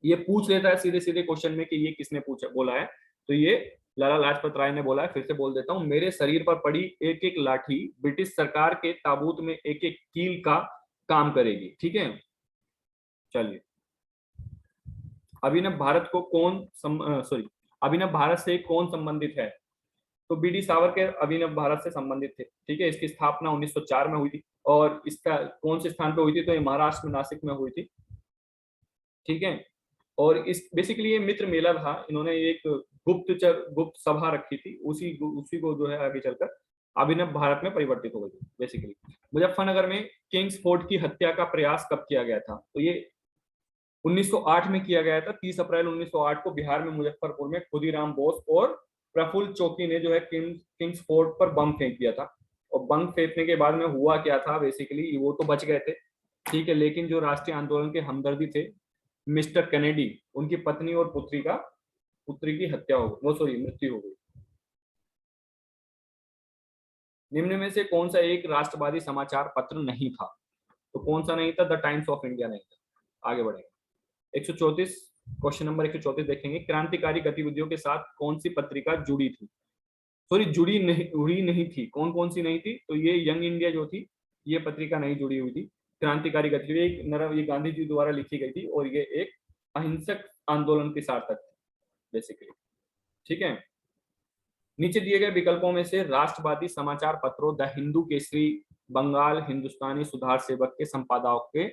ये पूछ लेता है सीधे सीधे क्वेश्चन में कि ये किसने पूछा बोला है, तो ये लाला लाजपत राय ने बोला है। फिर से बोल देता हूं, मेरे शरीर पर पड़ी एक एक लाठी ब्रिटिश सरकार के ताबूत में एक एक कील का काम करेगी। ठीक है, चलिए, अभिनव भारत को कौन सॉरी अभिनव भारत से कौन संबंधित है? तो बी डी सावरकर अभिनव भारत से संबंधित थे। ठीक है, इसकी स्थापना 1904 में हुई थी, और इसका कौन से स्थान पे हुई थी? तो ये महाराष्ट्र में नासिक में हुई थी। ठीक है, और इस बेसिकली ये मित्र मेला था, इन्होंने एक गुप्त सभा रखी थी, उसी उसी को जो है आगे चलकर अभिनव भारत में परिवर्तित हो गई थी। बेसिकली मुजफ्फरनगर में किंग्स फोर्ट की हत्या का प्रयास कब किया गया था? तो ये 1908 में किया गया था। 30 अप्रैल 1908 को बिहार में मुजफ्फरपुर में खुदीराम बोस और प्रफुल्ल चौकी ने जो है किंग्स फोर्ट पर बम फेंक दिया था। और बम फेंकने के बाद में हुआ क्या था, बेसिकली वो तो बच गए थे। ठीक है, लेकिन जो राष्ट्रीय आंदोलन के हमदर्दी थे मिस्टर कैनेडी, उनकी पत्नी और पुत्री की हत्या हो गई, वो सॉरी मृत्यु हो गई। निम्न में से कौन सा एक राष्ट्रवादी समाचार पत्र नहीं था? तो कौन सा नहीं था? द टाइम्स ऑफ इंडिया नहीं था। आगे बढ़ेंगे। 134 क्वेश्चन नंबर 134 देखेंगे, क्रांतिकारी गतिविधियों के साथ कौन सी पत्रिका जुड़ी थी? सॉरी जुड़ी नहीं थी। कौन कौन सी नहीं थी? तो ये यंग इंडिया जो थी, ये पत्रिका नहीं जुड़ी हुई थी। क्रांतिकारी गतिविधि ये गांधी जी द्वारा लिखी गई थी, और ये एक अहिंसक आंदोलन की सार्थक थी बेसिकली। ठीक है, नीचे दिए गए विकल्पों में से राष्ट्रवादी समाचार पत्रों द हिंदू केसरी, बंगाल हिंदुस्तानी सुधार सेवक के संपादक के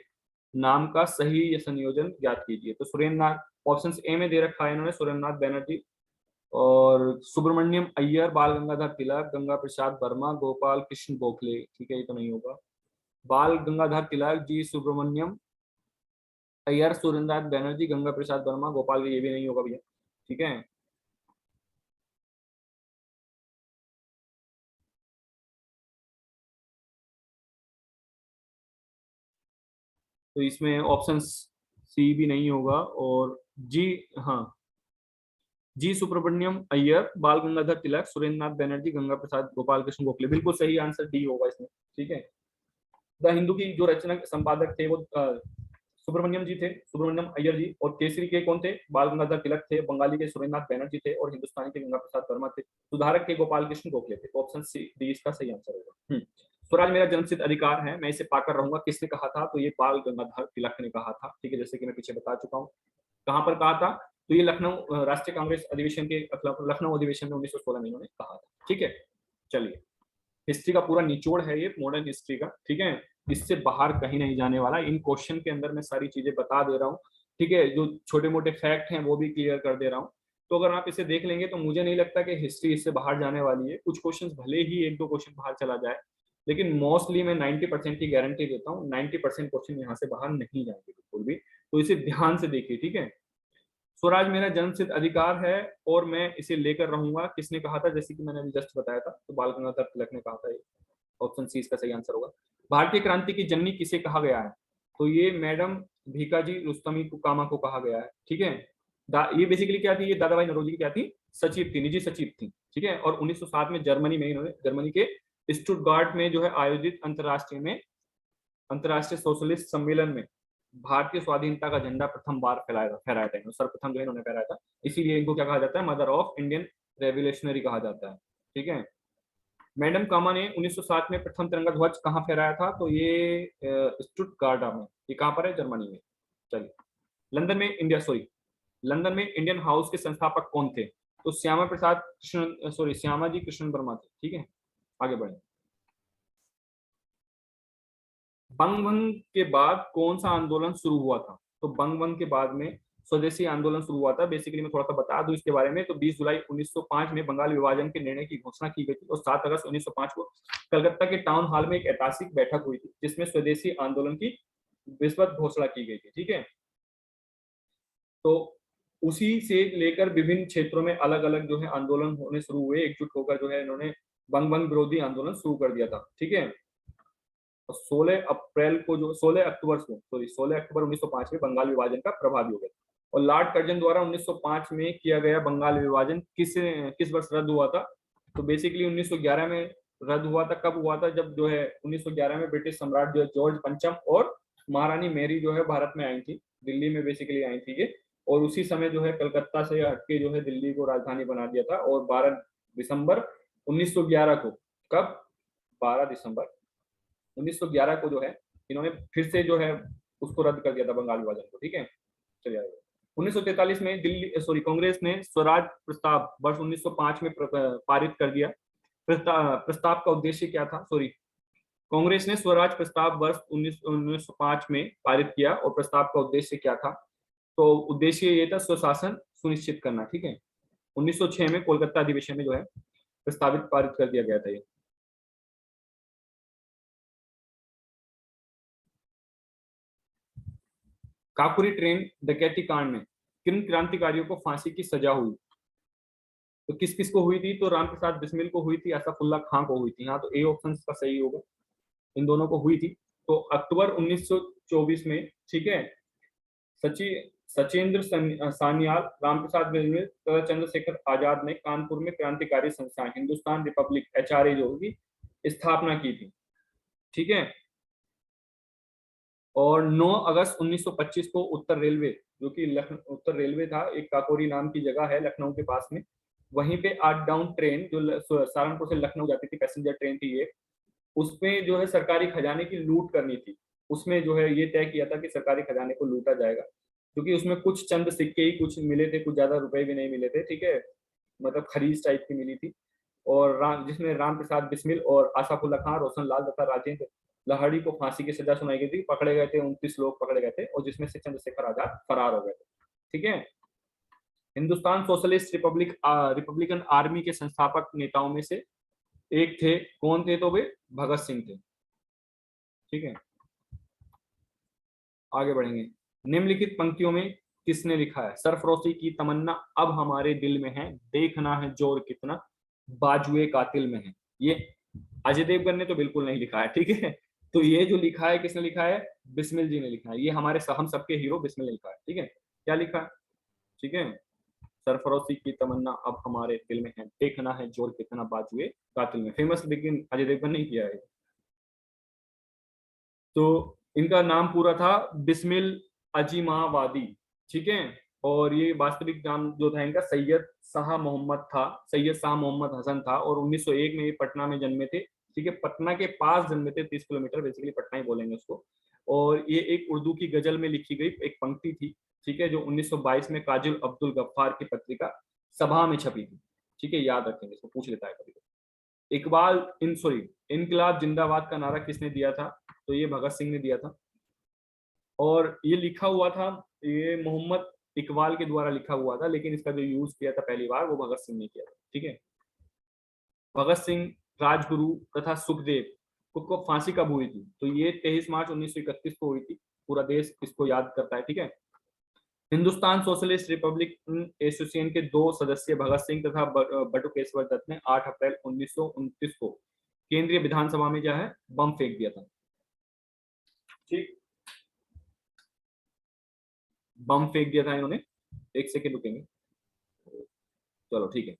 नाम का सही संयोजन ज्ञात कीजिए। तो सुरेंद्र नाथ, ऑप्शन ए में दे रखा है इन्होंने, सुरेंद्र नाथ बैनर्जी और सुब्रमण्यम अय्यर, बाल गंगाधर तिलक, गंगा प्रसाद वर्मा, गोपाल कृष्ण गोखले। ठीक है, ये तो नहीं होगा। बाल गंगाधर तिलक, जी सुब्रमण्यम अय्यर, सुरेंद्र नाथ बैनर्जी, गंगा प्रसाद वर्मा, गोपाल, ये भी नहीं होगा भैया। ठीक है, तो इसमें ऑप्शन सी भी नहीं होगा, और जी, हाँ, जी सुब्रमण्यम अय्यर, बाल गंगाधर तिलक, सुरेंद्र नाथ बैनर्जी, गंगा प्रसाद, गोपाल कृष्ण गोखले, बिल्कुल सही आंसर डी होगा इसमें। ठीक है, द हिंदू की जो रचना संपादक थे वो सुब्रमण्यम जी थे, सुब्रमण्यम अय्यर जी, और केसरी के कौन थे? बाल गंगाधर तिलक थे, बंगाली के सुरेंद्र नाथ बैनर्जी थे, और हिंदुस्तानी के गंगा प्रसाद वर्मा थे, सुधारक के गोपाल कृष्ण गोखले थे। तो ऑप्शन सी डी इसका सही आंसर होगा। स्वराज मेरा जन्मसिद्ध अधिकार है, मैं इसे पाकर रहूंगा, किसने कहा था? तो ये बाल गंगाधर तिलक ने कहा था। ठीक है, जैसे कि मैं पीछे बता चुका हूँ। कहां पर कहा था? तो ये लखनऊ राष्ट्रीय कांग्रेस अधिवेशन के लखनऊ अधिवेशन में 1916 में इन्होंने कहा था। ठीक है, चलिए, हिस्ट्री का पूरा निचोड़ है ये, मॉडर्न हिस्ट्री का। ठीक है, इससे बाहर कहीं नहीं जाने वाला। इन क्वेश्चन के अंदर मैं सारी चीजें बता दे रहा हूँ। ठीक है, जो छोटे मोटे फैक्ट हैं वो भी क्लियर कर दे रहा हूँ। तो अगर आप इसे देख लेंगे तो मुझे नहीं लगता कि हिस्ट्री इससे बाहर जाने वाली है। कुछ क्वेश्चन भले ही एक दो क्वेश्चन बाहर चला जाए, लेकिन मोस्टली मैं 90% की गारंटी देता हूँ, 90% क्वेश्चन यहाँ से बाहर नहीं जाएंगे बिल्कुल भी। तो इसे ध्यान से देखिए। ठीक है, स्वराज मेरा जन्मसिद्ध अधिकार है और मैं इसे लेकर रहूंगा, किसने कहा था? जैसे कि मैंने अभी जस्ट बताया था, तो बाल गंगाधर तिलक ने कहा था। ऑप्शन सी इसका सही आंसर होगा। भारतीय क्रांति की जननी किसे कहा गया है? तो ये मैडम भीकाजी रुस्तमी कामा को कहा गया है। ठीक है, ये बेसिकली क्या थी? ये दादा भाई नौरोजी की क्या थी? सचिव थी, निजी सचिव थी। ठीक है, और 1907 में जर्मनी में इन्होंने, जर्मनी के स्टुटगार्ट में जो है आयोजित अंतरराष्ट्रीय सोशलिस्ट सम्मेलन में भारतीय स्वाधीनता का झंडा प्रथम बार फहराया था, सर्वप्रथम जो इन्होंने फहराया था। इसीलिए इनको क्या कहा जाता है? मदर ऑफ इंडियन रेवोल्यूशनरी कहा जाता है। ठीक है, मैडम कामा ने 1907 में प्रथम तिरंगा ध्वज कहाँ फहराया था? तो ये स्टुटगार्ट में, ये कहाँ पर है? जर्मनी में। चलिए, लंदन में इंडियन हाउस के संस्थापक कौन थे? तो श्यामा जी कृष्ण वर्मा थे। ठीक है, आगे बढ़े। बंगभंग के बाद कौन सा आंदोलन शुरू हुआ था? तो बंगभंग के बाद में स्वदेशी आंदोलन शुरू हुआ था। बेसिकली मैं थोड़ा सा बता दूं इसके बारे में, तो 20 जुलाई 1905 में बंगाल विभाजन के निर्णय की घोषणा की गई थी, और 7 अगस्त 1905 को कलकत्ता के टाउन हॉल में एक ऐतिहासिक बैठक हुई थी, जिसमें स्वदेशी आंदोलन की विस्तृत घोषणा की गई थी। ठीक है, तो उसी से लेकर विभिन्न क्षेत्रों में अलग अलग जो है आंदोलन होने शुरू हुए, एकजुट होकर जो है इन्होंने बंगभंग विरोधी आंदोलन शुरू कर दिया था। ठीक है, 16 अक्टूबर 1905 में बंगाल विभाजन का प्रभावी हो गया। और लॉर्ड कर्जन द्वारा 1905 में किया गया बंगाल विभाजन किस वर्ष रद्द हुआ था? तो बेसिकली 1911 में रद्द हुआ था, कब हुआ था, जब जो है 1911 में ब्रिटिश सम्राट जो है जॉर्ज पंचम और महारानी मैरी जो है भारत में आई थी, दिल्ली में बेसिकली आई थी ये। और उसी समय जो है कलकत्ता से हटके जो है दिल्ली को राजधानी बना दिया था। और 12 दिसंबर 1911 को, कब, 12 दिसंबर 1911 को जो है इन्होंने फिर से जो है उसको रद्द कर दिया था, बंगाल विभाजन को। ठीक है, चलिए आगे। 1943 में दिल्ली कांग्रेस ने स्वराज प्रस्ताव वर्ष 1905 में पारित कर दिया। प्रस्ताव का उद्देश्य क्या था, सॉरी, कांग्रेस ने स्वराज प्रस्ताव वर्ष 1905 में पारित किया और प्रस्ताव का उद्देश्य क्या था, तो उद्देश्य ये था स्वशासन सुनिश्चित करना। ठीक है, 1906 में कोलकाता अधिवेशन में जो है प्रस्तावित पारित कर दिया गया था ये। काकुरी ट्रेन डकैती कांड में किन क्रांतिकारियों को फांसी की सजा हुई, तो किस किस को हुई थी, तो रामप्रसाद बिस्मिल को हुई थी, असफुल्ला खां को हुई थी। हाँ, तो ए ऑप्शन का सही होगा, इन दोनों को हुई थी। तो अक्टूबर 1924 में, ठीक है, सची सचेंद्र सान्याल, रामप्रसाद बिस्मिल तथा चंद्रशेखर आजाद ने कानपुर में क्रांतिकारी संस्थान हिंदुस्तान रिपब्लिक एचआरए जो की स्थापना की थी। ठीक है, और 9 अगस्त 1925 को उत्तर रेलवे, जो कि उत्तर रेलवे था, एक काकोरी नाम की जगह है लखनऊ के पास में, वहीं पे 8 डाउन ट्रेन जो सहारनपुर से लखनऊ जाती थी, पैसेंजर ट्रेन थी ये, उसमें जो है सरकारी खजाने की लूट करनी थी। उसमें जो है ये तय किया था कि सरकारी खजाने को लूटा जाएगा, क्योंकि उसमें कुछ चंद सिक्के ही कुछ मिले थे, कुछ ज्यादा रुपए भी नहीं मिले थे। ठीक है, मतलब खरीद टाइप की मिली थी। और जिसमें रामप्रसाद बिस्मिल और आसाफुल्ला खां, रोशन लाल तथा राजेंद्र लाहड़ी को फांसी की सजा सुनाई गई थी। पकड़े गए थे 29 लोग पकड़े गए थे, और जिसमें से चंद्रशेखर आजाद फरार हो गए थे। ठीक है, हिंदुस्तान सोशलिस्ट रिपब्लिकन आर्मी के संस्थापक नेताओं में से एक थे, कौन थे, तो वे भगत सिंह थे। ठीक है, आगे बढ़ेंगे। निम्नलिखित पंक्तियों में किसने लिखा है, सरफरोशी की तमन्ना अब हमारे दिल में है, देखना है जोर कितना बाजुए कातिल में है। ये अजय देवगन ने तो बिल्कुल नहीं लिखा है। ठीक है, तो ये जो लिखा है किसने लिखा है, बिस्मिल जी ने लिखा है। ये हमारे हम सबके हीरो बिस्मिल ने लिखा है। ठीक है, क्या लिखा है, ठीक है, सरफरोशी की तमन्ना अब हमारे दिल में है, देखना है जोर कितना बाजुए कातिल में, फेमस, लेकिन अजय देवगन नहीं किया है। तो इनका नाम पूरा था बिस्मिल अजीमावादी। ठीक है, और ये वास्तविक नाम जो था इनका सैयद शाह मोहम्मद था, सैयद शाह मोहम्मद हसन था, और 1901 में ये पटना में जन्मे थे। ठीक है, पटना के पास जन्मे थे, 30 किलोमीटर, बेसिकली पटना ही बोलेंगे उसको। और ये एक उर्दू की गजल में लिखी गई एक पंक्ति थी। ठीक है, जो 1922 में काजुल अब्दुल गफ्फार की पत्रिका सभा में छपी थी। ठीक है, याद रखेंगे, इसको पूछ लेता है कभी। इकबाल इन सॉरी इनकलाब जिंदाबाद का नारा किसने दिया था, तो ये भगत सिंह ने दिया था। और ये लिखा हुआ था, ये मोहम्मद इकबाल के द्वारा लिखा हुआ था, लेकिन इसका जो यूज किया था पहली बार वो भगत सिंह ने किया था। ठीक है, भगत सिंह, राजगुरु तथा सुखदेव को फांसी कब हुई थी, तो ये 23 मार्च 1931 को हुई थी। पूरा देश इसको याद करता है। ठीक है, हिंदुस्तान सोशलिस्ट रिपब्लिक एसोसिएशन के 2 सदस्य भगत सिंह तथा बटुकेश्वर दत्त ने 8 अप्रैल 1929 को केंद्रीय विधानसभा में जो है बम फेंक दिया था। ठीक, बम फेंक दिया था इन्होंने, एक सेकेंड रुकेंगे, चलो ठीक है।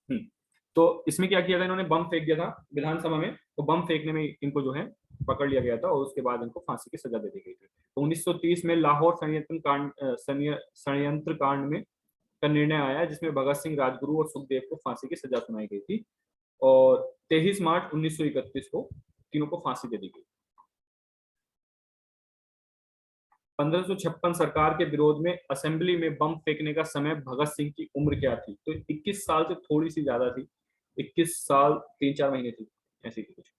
तो इसमें क्या किया था, इन्होंने बम फेंक दिया था विधानसभा में, तो बम फेंकने में इनको जो है पकड़ लिया गया था, और उसके बाद इनको फांसी की सजा दे दी गई थी। तो 1930 में लाहौर षड्यंत्र कांड में का निर्णय आया, जिसमें भगत सिंह, राजगुरु और सुखदेव को फांसी की सजा सुनाई गई थी, और 23 मार्च 1931 को तीनों को फांसी दे दी गई। 1556 सरकार के विरोध में असेंबली में बम फेंकने का समय भगत सिंह की उम्र क्या थी, तो 21 साल से थोड़ी सी ज्यादा थी, 21 साल 3-4 महीने थी, ऐसी थी कुछ।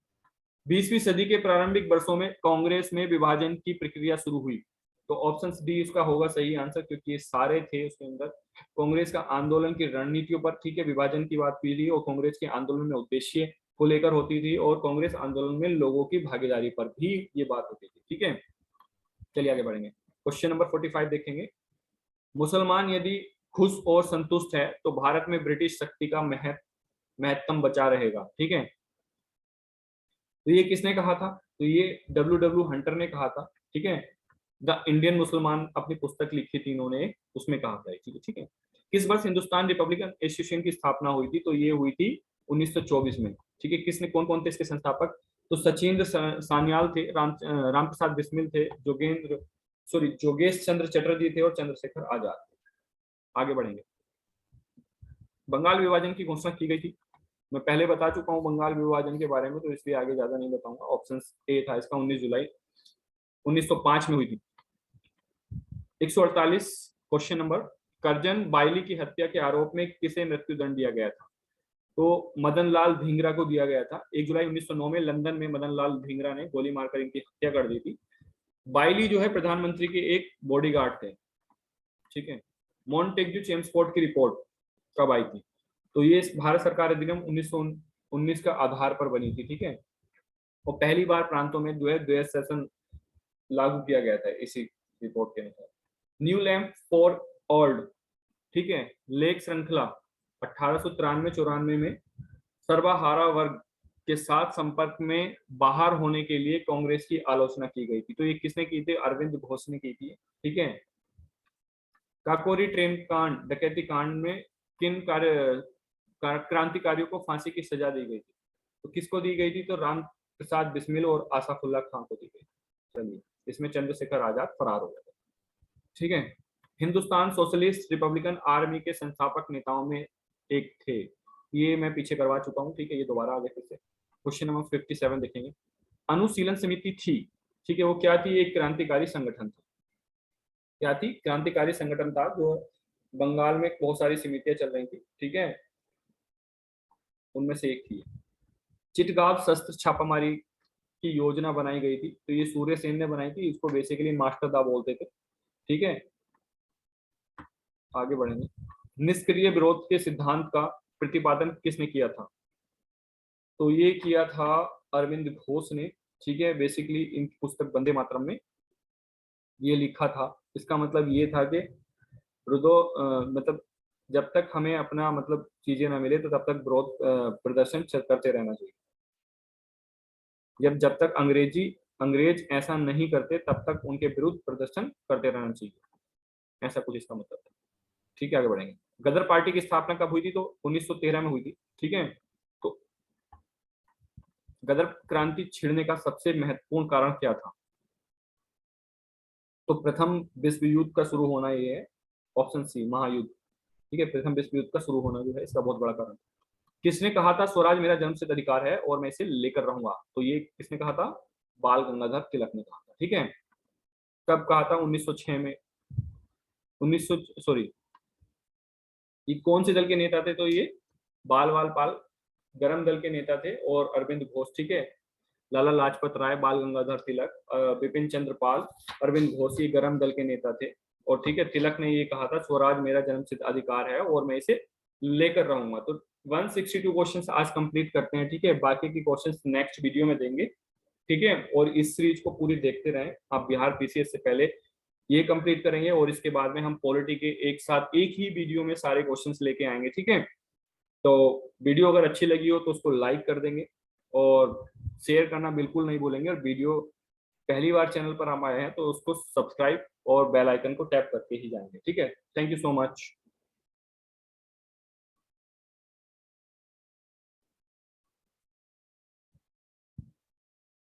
20वीं सदी के प्रारंभिक वर्षों में कांग्रेस में विभाजन की प्रक्रिया शुरू हुई, तो ऑप्शन डी इसका होगा सही आंसर, क्योंकि ये सारे थे उसके अंदर। कांग्रेस का आंदोलन की रणनीतियों पर, ठीक है, विभाजन की बात की थी, और कांग्रेस के आंदोलन में उद्देश्य को लेकर होती थी, और कांग्रेस आंदोलन में लोगों की भागीदारी पर भी ये बात होती थी। ठीक है, चलिए आगे बढ़ेंगे। क्वेश्चन नंबर 45 देखेंगे। मुसलमान यदि खुश और संतुष्ट है तो भारत में ब्रिटिश शक्ति का महत्तम बचा रहेगा। ठीक है, तो ये किसने कहा था, तो ये डब्ल्यू हंटर ने कहा था। ठीक है, द इंडियन मुसलमान अपनी पुस्तक लिखी थी इन्होंने, उसमें कहा था। ठीक है, ठीक है। किस वर्ष हिंदुस्तान रिपब्लिकन एसोसिएशन की स्थापना हुई थी, तो ये हुई थी 1924 में। ठीक है, किसने, कौन कौन थे इसके संस्थापक? तो सचिंद्र सान्याल थे, राम प्रसाद बिस्मिल थे, जोगेश चंद्र चटर्जी थे और चंद्रशेखर आजाद थे। आगे बढ़ेंगे। बंगाल विभाजन की घोषणा की गई थी, मैं पहले बता चुका हूं बंगाल विभाजन के बारे में, तो इसलिए आगे ज्यादा नहीं बताऊंगा। ऑप्शन ए था इसका, 19 जुलाई 1905 में हुई थी। 148 क्वेश्चन नंबर, करजन बाइली की हत्या के आरोप में किसे मृत्युदंड दिया गया था? तो मदन लाल धिंगरा को दिया गया था। 1 जुलाई 1909 में लंदन में मदन लाल धिंगरा ने गोली मारकर इनकी हत्या कर दी थी। बाइली जो है प्रधानमंत्री के एक बॉडीगार्ड थे। ठीक है, मॉन्टेग्यू चेम्सफोर्ड की रिपोर्ट कब आई थी? तो ये भारत सरकार अधिनियम 1919 का आधार पर बनी थी। ठीक है, और पहली बार प्रांतों में द्वैध शासन लागू किया गया था इसी रिपोर्ट के अनुसार। न्यू लैंप फॉर ओल्ड, ठीक है, लेक श्रृंखला 1893-94 में सर्वहारा वर्ग के साथ संपर्क में बाहर होने के लिए कांग्रेस की आलोचना की गई थी। तो ये किसने की थी? अरविंद घोष ने की थी। ठीक है, काकोरी ट्रेन कांड, डकैती कांड में किन क्रांतिकारियों को फांसी की सजा दी गई थी? तो किसको दी गई थी? तो राम प्रसाद बिस्मिल और आसाफुल्ला खां को दी गई। चलिए, इसमें चंद्रशेखर आजाद फरार हो गए। ठीक है, हिंदुस्तान सोशलिस्ट रिपब्लिकन आर्मी के संस्थापक नेताओं में एक थे, ये मैं पीछे करवा चुका हूँ। ठीक है, ये दोबारा आगे फिर से क्वेश्चन नंबर 57 देखेंगे। अनुशीलन समिति थी, ठीक है, वो क्या थी? एक क्रांतिकारी संगठन था। क्या थी? क्रांतिकारी संगठन था, जो बंगाल में बहुत सारी समितियां चल रही थी। ठीक है, उनमें से एक थी। चिटगांव शस्त्र छापामारी की योजना बनाई गई थी, तो ये सूर्य सेन ने बनाई थी। इसको बेसिकली मास्टर दा बोलते थे। ठीक है, आगे बढ़ेंगे। निष्क्रिय विरोध के सिद्धांत का प्रतिपादन किसने किया था? तो ये किया था अरविंद घोष ने। ठीक है, बेसिकली इन पुस्तक वंदे मातरम में ये लिखा था। इसका मतलब ये था कि मतलब जब तक हमें अपना मतलब चीजें ना मिले तो तब तक विरोध प्रदर्शन करते रहना चाहिए। जब तक अंग्रेज ऐसा नहीं करते तब तक उनके विरुद्ध प्रदर्शन करते रहना चाहिए, ऐसा कुछ इसका मतलब है। ठीक है, आगे बढ़ेंगे। गदर पार्टी की स्थापना कब हुई थी? तो 1913 में हुई थी। ठीक है, तो गदर क्रांति छिड़ने का सबसे महत्वपूर्ण कारण क्या था? तो प्रथम विश्व युद्ध का शुरू होना ये है, ऑप्शन सी, महायुद्ध। ठीक है, प्रथम विश्व युद्ध का शुरू होना जो है इसका बहुत बड़ा कारण। किसने कहा था स्वराज मेरा जन्मसिद्ध अधिकार है और मैं इसे लेकर रहूंगा? तो ये किसने कहा था? बाल गंगाधर तिलक ने कहा था। ठीक है, कब कहा था? 1906 में। 1900 सॉरी, ये कौन से दल के नेता थे? तो ये बाल पाल गरम दल के नेता थे और अरविंद घोष। ठीक है, लाला लाजपत राय, बाल गंगाधर तिलक, बिपिन चंद्र पाल, अरविंद घोष, ये गरम दल के नेता थे। और ठीक है, तिलक ने ये कहा था स्वराज मेरा जन्मसिद्ध अधिकार है और मैं इसे लेकर रहूंगा। तो 162 क्वेश्चंस आज कंप्लीट करते हैं। ठीक है, बाकी की क्वेश्चंस नेक्स्ट वीडियो में देंगे। ठीक है, और इस सीरीज को पूरी देखते रहें आप। बिहार पीसीएस से पहले ये कंप्लीट करेंगे और इसके बाद में हम पॉलिटी के एक साथ एक ही वीडियो में सारे क्वेश्चंस लेके आएंगे। ठीक है, तो वीडियो अगर अच्छी लगी हो तो उसको लाइक कर देंगे और शेयर करना बिल्कुल नहीं भूलेंगे। और वीडियो पहली बार चैनल पर हम आए हैं तो उसको सब्सक्राइब और बेल आइकन को टैप करके ही जाएंगे। ठीक है, थैंक यू सो मच।